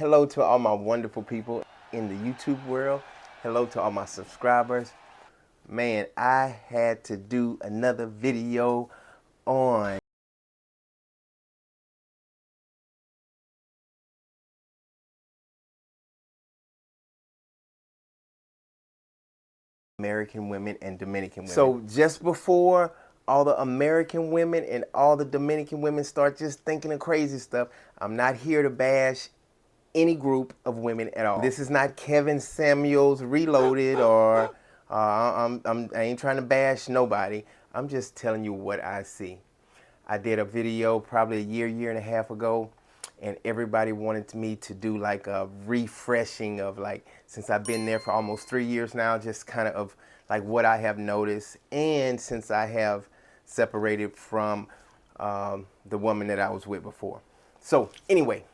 Hello to all my wonderful people in the YouTube world. Hello to all my subscribers. Man, I had to do another video on American women and Dominican women. So just before all the American women and all the Dominican women start just thinking of crazy stuff, I'm not here to bash any group of women at all. This is not Kevin Samuels Reloaded or I ain't trying to bash nobody. I'm just telling you what I see. I did a video probably a year and a half ago, and everybody wanted me to do like a refreshing of, like, since I've been there for almost 3 years now, just kind of like what I have noticed, and since I have separated from the woman that I was with before. So anyway,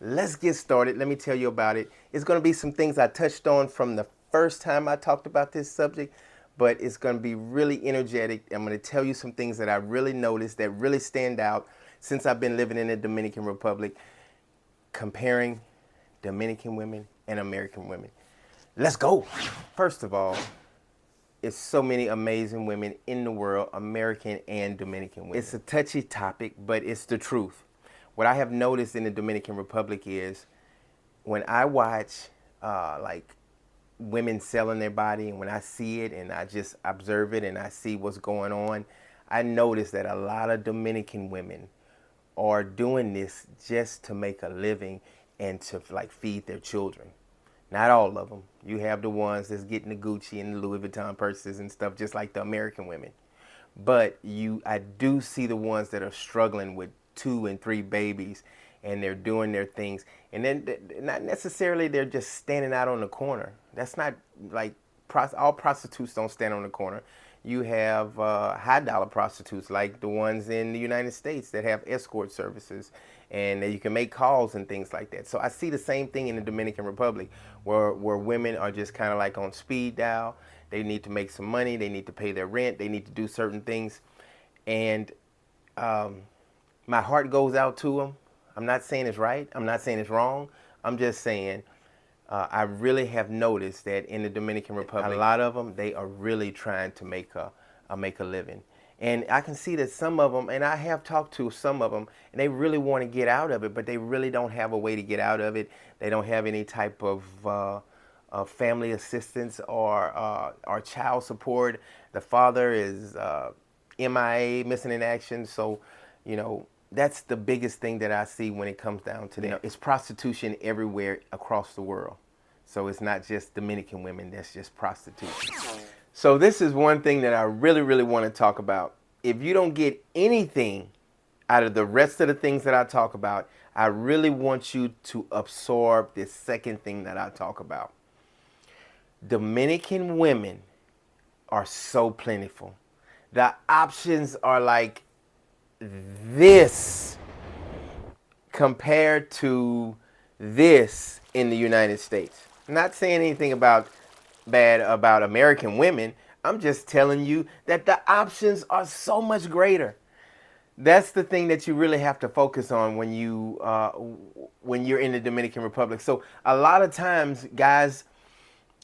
let's get started. Let me tell you about it. It's going to be some things I touched on from the first time I talked about this subject, but it's going to be really energetic. I'm going to tell you some things that I really noticed that really stand out since I've been living in the Dominican Republic, comparing Dominican women and American women. Let's go. First of all, it's so many amazing women in the world, American and Dominican women. It's a touchy topic, but it's the truth. What I have noticed in the Dominican Republic is when I watch like women selling their body, and when I see it and I just observe it and I see what's going on, I notice that a lot of Dominican women are doing this just to make a living and to like feed their children. Not all of them. You have the ones that's getting the Gucci and the Louis Vuitton purses and stuff, just like the American women. But I do see the ones that are struggling with 2 and 3 babies, and they're doing their things. And then not necessarily they're just standing out on the corner. That's not like, all prostitutes don't stand on the corner. You have high dollar prostitutes like the ones in the United States that have escort services, and you can make calls and things like that. So I see the same thing in the Dominican Republic, where women are just kind of like on speed dial. They need to make some money. They need to pay their rent. They need to do certain things. And my heart goes out to them. I'm not saying it's right. I'm not saying it's wrong. I'm just saying I really have noticed that in the Dominican Republic, a lot of them, they are really trying to make a living. And I can see that some of them, and I have talked to some of them, and they really want to get out of it, but they really don't have a way to get out of it. They don't have any type of family assistance or child support. The father is MIA, missing in action. So, that's the biggest thing that I see when it comes down to that. It's prostitution everywhere across the world. So it's not just Dominican women, that's just prostitution. So this is one thing that I really want to talk about. If you don't get anything out of the rest of the things that I talk about, I really want you to absorb this second thing that I talk about. Dominican women are so plentiful. The options are like this compared to this in the United States. I'm not saying anything bad about American women. I'm just telling you that the options are so much greater. That's the thing that you really have to focus on when you're in the Dominican Republic. So a lot of times, guys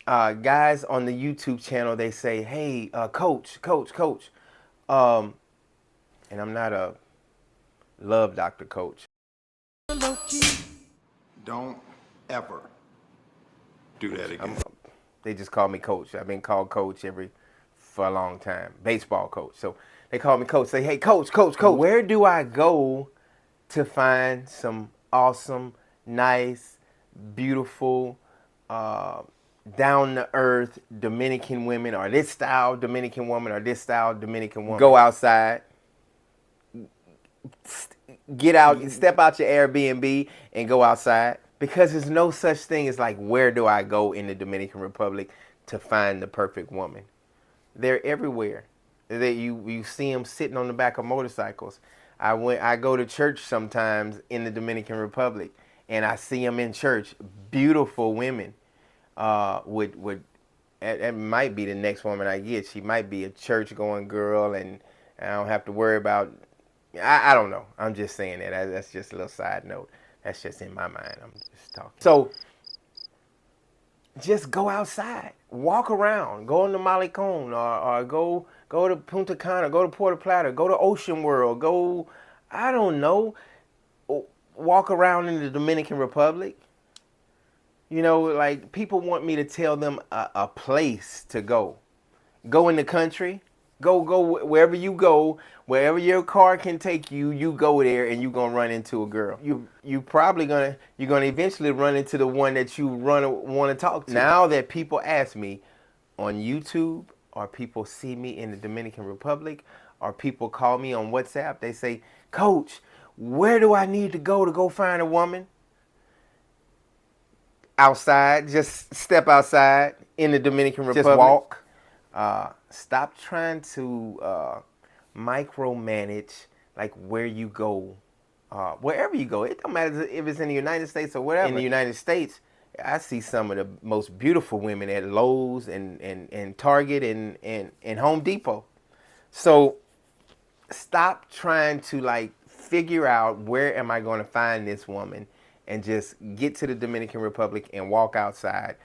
on the YouTube channel, they say, "Hey, coach," and I'm not a love doctor coach. Don't ever do that again. They just call me coach. I've been called coach for a long time. Baseball coach. So they call me coach. Say, "Hey, coach. Where do I go to find some awesome, nice, beautiful, down-to-earth Dominican women, or this style Dominican woman, or this style Dominican woman?" Go outside. Get out, step out your Airbnb and go outside, because there's no such thing as like, where do I go in the Dominican Republic to find the perfect woman? They're everywhere. You see them sitting on the back of motorcycles. I go to church sometimes in the Dominican Republic, and I see them in church, beautiful women. It might be the next woman I get. She might be a church going girl, and I don't have to worry about. I don't know. I'm just saying that. That's just a little side note. That's just in my mind. I'm just talking. So just go outside, walk around, go on the Malecon, or go to Punta Cana, go to Puerto Plata, go to Ocean World, go, I don't know, walk around in the Dominican Republic. You know, like people want me to tell them a place to go. Go in the country. Go wherever you go, wherever your car can take you. You go there, and you're gonna run into a girl. You're gonna eventually run into the one that you want to talk to. Now that people ask me on YouTube, or people see me in the Dominican Republic, or people call me on WhatsApp, they say, "Coach, where do I need to go find a woman?" Outside, just step outside in the Dominican Republic. Just walk. Stop trying to micromanage like where you go, wherever you go. It don't matter if it's in the United States or whatever. In the United States, I see some of the most beautiful women at Lowe's and Target and Home Depot. So stop trying to like figure out where am I going to find this woman, and just get to the Dominican Republic and walk outside.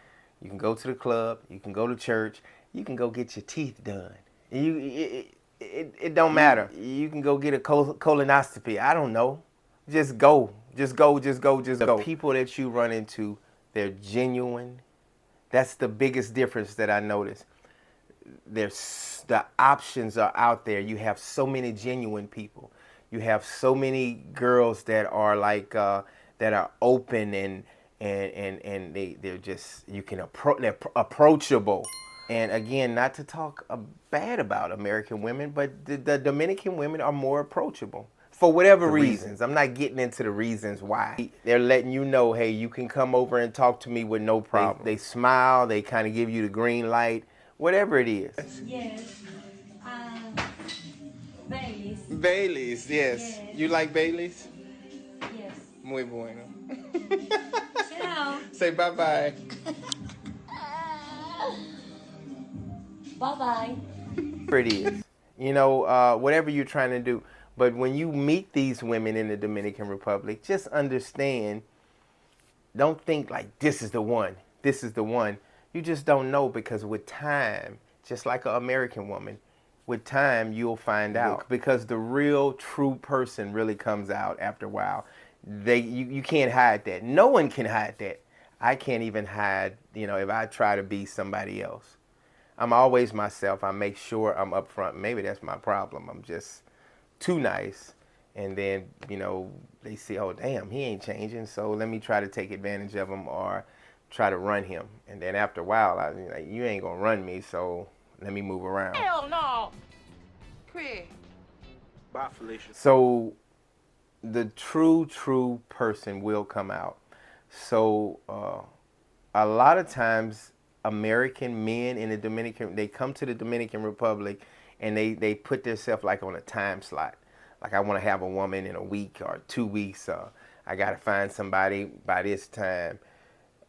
You can go to the club, you can go to church, you can go get your teeth done. It don't matter. You can go get a colonoscopy. I don't know. Just go. The people that you run into, they're genuine. That's the biggest difference that I noticed. The options are out there. You have so many genuine people. You have so many girls that are like that are open and they're just, they're approachable. And again, not to talk bad about American women, but the Dominican women are more approachable for whatever reasons. I'm not getting into the reasons why. They're letting you know, hey, you can come over and talk to me with no problem. They smile, they kind of give you the green light, whatever it is. Yes. Baileys. Baileys, yes. Yes. You like Baileys? Yes. Muy bueno. Ciao. Say bye-bye. Bye-bye. Whatever it is, you know, whatever you're trying to do. But when you meet these women in the Dominican Republic, just understand, don't think like this is the one, this is the one. You just don't know, because with time, just like an American woman, with time you'll find out, because the real true person really comes out after a while. You can't hide that. No one can hide that. I can't even hide, you know, if I try to be somebody else. I'm always myself. I make sure I'm upfront. Maybe that's my problem. I'm just too nice. And then, you know, they see, oh, damn, he ain't changing. So let me try to take advantage of him or try to run him. And then after a while, you ain't going to run me, so let me move around. Hell no. Craig. Bye, Felicia. So the true person will come out. So a lot of times American men in the Dominican, they come to the Dominican Republic and they put themselves like on a time slot. Like, I want to have a woman in a week or 2 weeks. I got to find somebody by this time.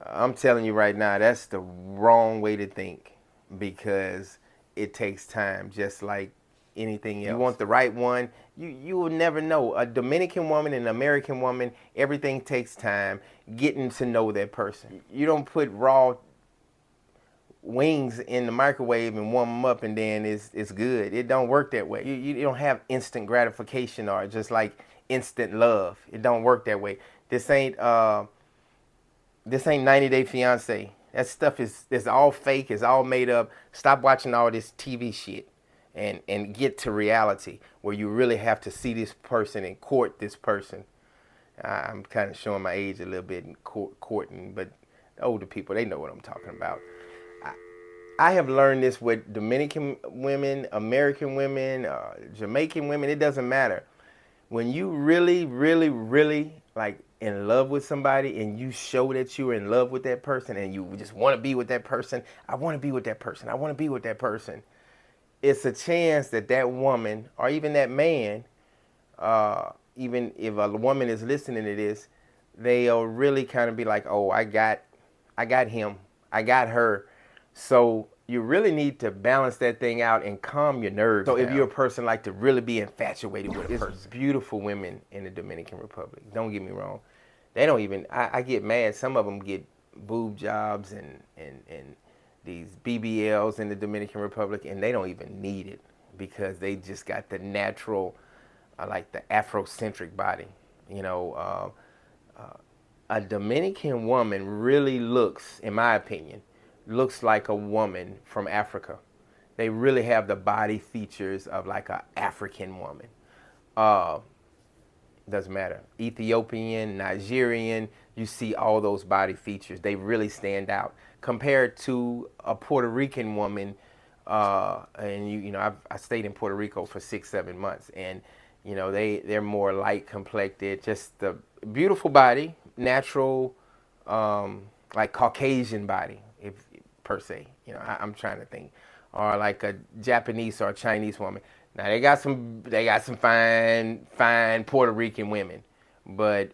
I'm telling you right now, that's the wrong way to think, because it takes time, just like anything else. You want the right one, you will never know. A Dominican woman and an American woman, everything takes time getting to know that person. You don't put raw wings in the microwave and warm them up and then it's good. It don't work that way. You don't have instant gratification or just like instant love. It don't work that way. This ain't 90 Day Fiance. That stuff is all fake. It's all made up. Stop watching all this TV shit and get to reality where you really have to see this person and court this person. I'm kind of showing my age a little bit in courting, but the older people, they know what I'm talking about. I have learned this with Dominican women, American women, Jamaican women. It doesn't matter. When you really like in love with somebody and you show that you're in love with that person and you just want to be with that person, I want to be with that person, I want to be with that person, it's a chance that that woman or even that man, even if a woman is listening to this, they'll really kind of be like, oh, I got him, I got her. So you really need to balance that thing out and calm your nerves down. If you're a person like to really be infatuated with a person. There's beautiful women in the Dominican Republic. Don't get me wrong. They don't even. I get mad. Some of them get boob jobs and these BBLs in the Dominican Republic, and they don't even need it because they just got the natural, like the Afrocentric body. You know, a Dominican woman really looks, in my opinion, looks like a woman from Africa. They really have the body features of like an African woman. Uh, doesn't matter. Ethiopian, Nigerian, you see all those body features. They really stand out compared to a Puerto Rican woman. And I stayed in Puerto Rico for 6, 7 months, and they're more light complected, just the beautiful body, natural, like Caucasian body, if per se. I'm trying to think, or like a Japanese or a Chinese woman. Now they got some fine Puerto Rican women, but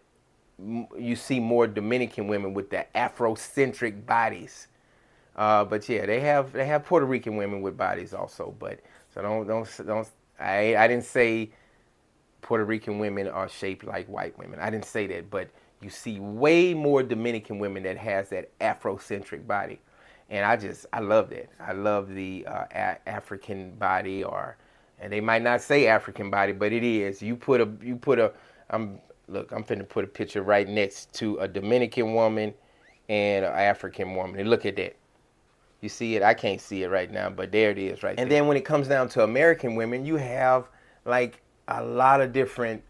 you see more Dominican women with the Afrocentric bodies. But yeah, they have Puerto Rican women with bodies also. But so don't. I didn't say Puerto Rican women are shaped like white women. I didn't say that, but you see way more Dominican women that has that Afrocentric body, and I love that. I love the African body, and they might not say African body, but it is. I'm finna put a picture right next to a Dominican woman and an African woman, and look at that. You see it? I can't see it right now, but there it is right there. And then when it comes down to American women, you have like a lot of different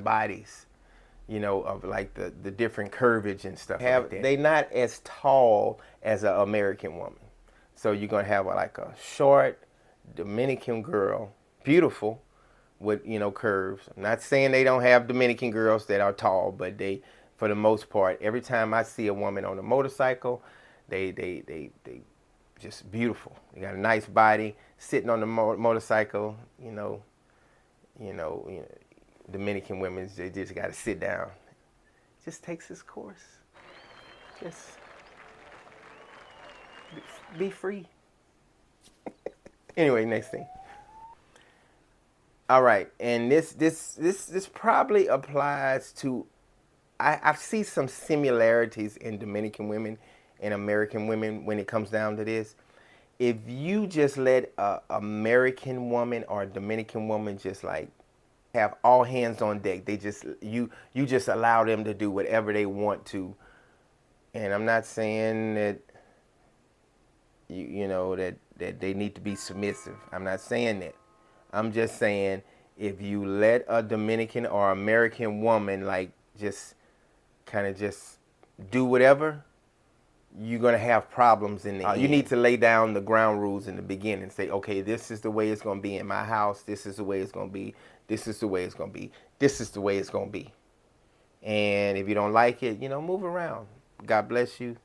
bodies, of like the different curvage and stuff like that. They not as tall as an American woman. So you're gonna have like a short Dominican girl, beautiful, with curves. I'm not saying they don't have Dominican girls that are tall, but they, for the most part, every time I see a woman on a motorcycle, they just beautiful. They got a nice body, sitting on the motorcycle. Dominican women, they just got to sit down. Just takes its course. Just be free. Anyway, next thing. All right, and this probably applies to. I see some similarities in Dominican women and American women when it comes down to this. If you just let a American woman or a Dominican woman just like have all hands on deck, they just you just allow them to do whatever they want to. And I'm not saying that that they need to be submissive. I'm not saying that. I'm just saying if you let a Dominican or American woman like just kind of just do whatever, you're going to have problems in the end. You need to lay down the ground rules in the beginning and say, okay, this is the way it's going to be in my house. This is the way it's going to be. This is the way it's going to be. This is the way it's going to be. And if you don't like it, move around. God bless you.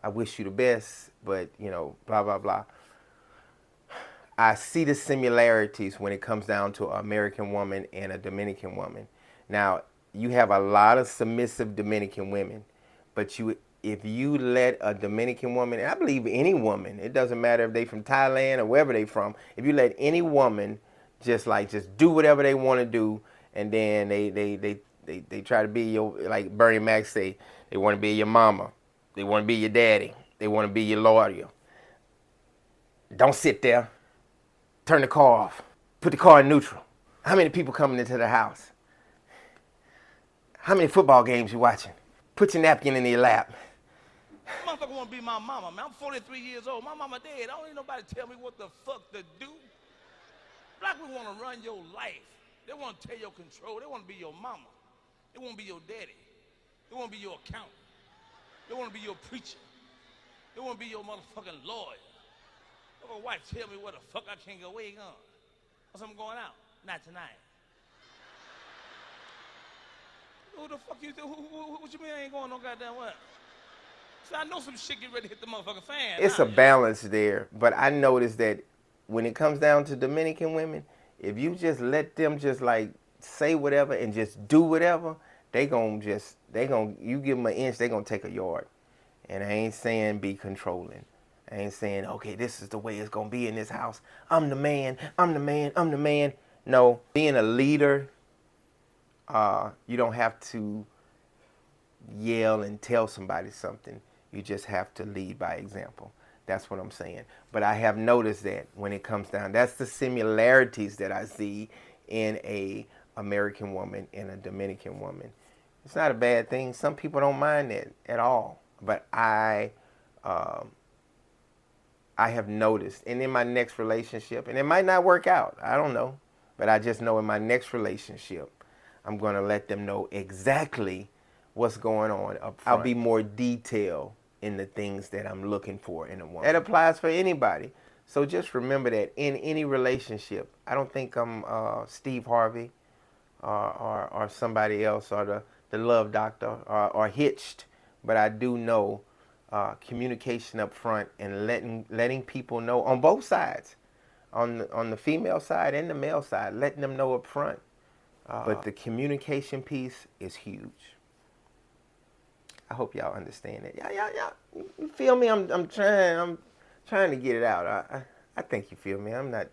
I wish you the best, but, blah, blah, blah. I see the similarities when it comes down to an American woman and a Dominican woman. Now, you have a lot of submissive Dominican women, but if you let a Dominican woman, and I believe any woman, it doesn't matter if they from Thailand or wherever they from, if you let any woman just do whatever they want to do, and then they try to be your, like Bernie Mac say, they want to be your mama, they want to be your daddy, they want to be your lawyer. Don't sit there. Turn the car off. Put the car in neutral. How many people coming into the house? How many football games you watching? Put your napkin in your lap. Motherfucker want to be my mama, man. I'm 43 years old. My mama dead. I don't need nobody to tell me what the fuck to do. Black people want to run your life. They want to take your control. They want to be your mama. They want to be your daddy. They want to be your accountant. They want to be your preacher. They want to be your motherfucking lawyer. My wife tell me where the fuck I can't go. Where you going? I said, I'm going out. Not tonight. Who the fuck you think? What you mean I ain't going no goddamn well? So I know some shit get ready to hit the motherfucking fan. It's a balance there, but I noticed that when it comes down to Dominican women, if you just let them just like say whatever and just do whatever, you give them an inch, they gonna take a yard. And I ain't saying be controlling. I ain't saying, okay, this is the way it's gonna be in this house. I'm the man, I'm the man, I'm the man. No, being a leader, you don't have to yell and tell somebody something. You just have to lead by example. That's what I'm saying. But I have noticed that when it comes down, that's the similarities that I see in a American woman and a Dominican woman. It's not a bad thing. Some people don't mind that at all. But I have noticed, and in my next relationship, and it might not work out, I don't know, but I just know in my next relationship, I'm going to let them know exactly what's going on up front. I'll be more detailed in the things that I'm looking for in a woman. That applies for anybody. So just remember that in any relationship, I don't think I'm Steve Harvey or somebody else or the Love Doctor or Hitched, but I do know communication up front and letting people know on both sides, on the female side and the male side, letting them know up front. But the communication piece is huge. I hope y'all understand it. Yeah. You feel me? I'm trying to get it out. I think you feel me. I'm not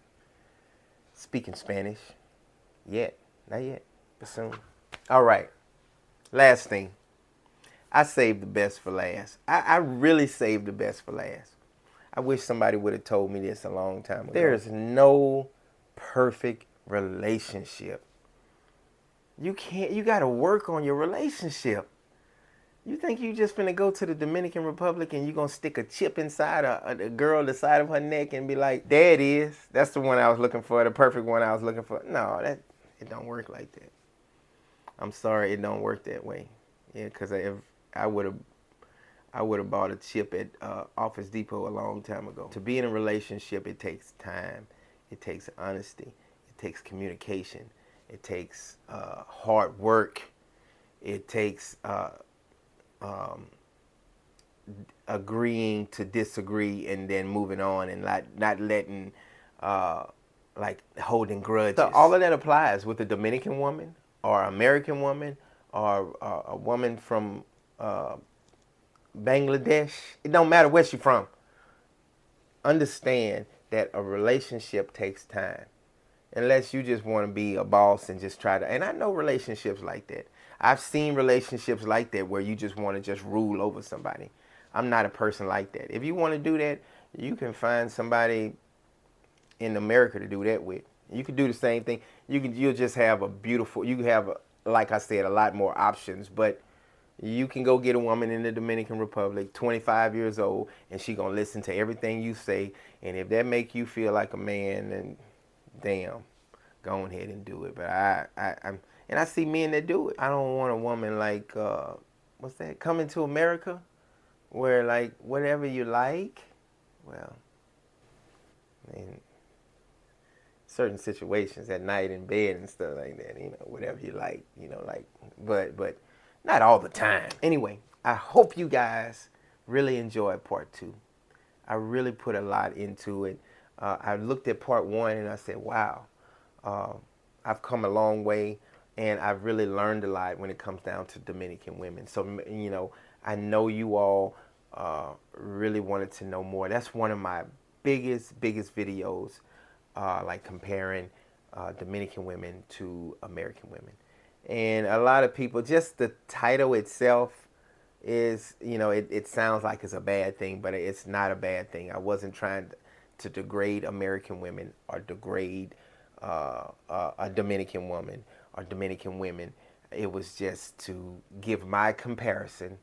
speaking Spanish yet. Not yet, but soon. All right. Last thing. I saved the best for last. I really saved the best for last. I wish somebody would have told me this a long time ago. There is no perfect relationship. You got to work on your relationship. You think you just finna go to the Dominican Republic and you gonna stick a chip inside a girl, the side of her neck, and be like, there it is. That's the one I was looking for, the perfect one I was looking for. No, it don't work like that. I'm sorry, it don't work that way. Yeah, because if I would have bought a chip at Office Depot a long time ago. To be in a relationship, it takes time. It takes honesty. It takes communication. It takes hard work. It takes agreeing to disagree and then moving on and not letting like holding grudges. So all of that applies with a Dominican woman or American woman or a woman from Bangladesh. It don't matter where she's from. Understand that a relationship takes time. Unless you just want to be a boss and just try to, and I know relationships like that. I've seen relationships like that where you just want to just rule over somebody. I'm not a person like that. If you want to do that, you can find somebody in America to do that with. You can do the same thing. You'll just have like I said, a lot more options, but you can go get a woman in the Dominican Republic, 25 years old, and she gonna listen to everything you say, and if that make you feel like a man, then damn, go ahead and do it. But I see men that do it. I don't want a woman like what's that? Coming to America, where like whatever you like. Well, I mean, certain situations at night in bed and stuff like that. You know, whatever you like. You know, like, but not all the time. Anyway, I hope you guys really enjoyed part 2. I really put a lot into it. I looked at part 1 and I said, wow, I've come a long way and I've really learned a lot when it comes down to Dominican women. So, you know, I know you all really wanted to know more. That's one of my biggest videos, like comparing Dominican women to American women. And a lot of people, just the title itself is, you know, it sounds like it's a bad thing, but it's not a bad thing. I wasn't trying to degrade American women or degrade a Dominican woman or Dominican women. It was just to give my comparison,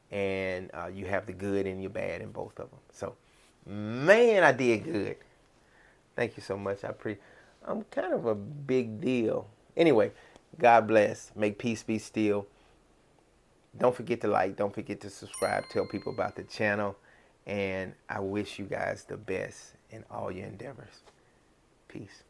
and you have the good and your bad in both of them. So, man, I did good. Thank you so much. I'm kind of a big deal. Anyway, God bless. Make peace be still. Don't forget to like. Don't forget to subscribe. Tell people about the channel. And I wish you guys the best in all your endeavors. Peace.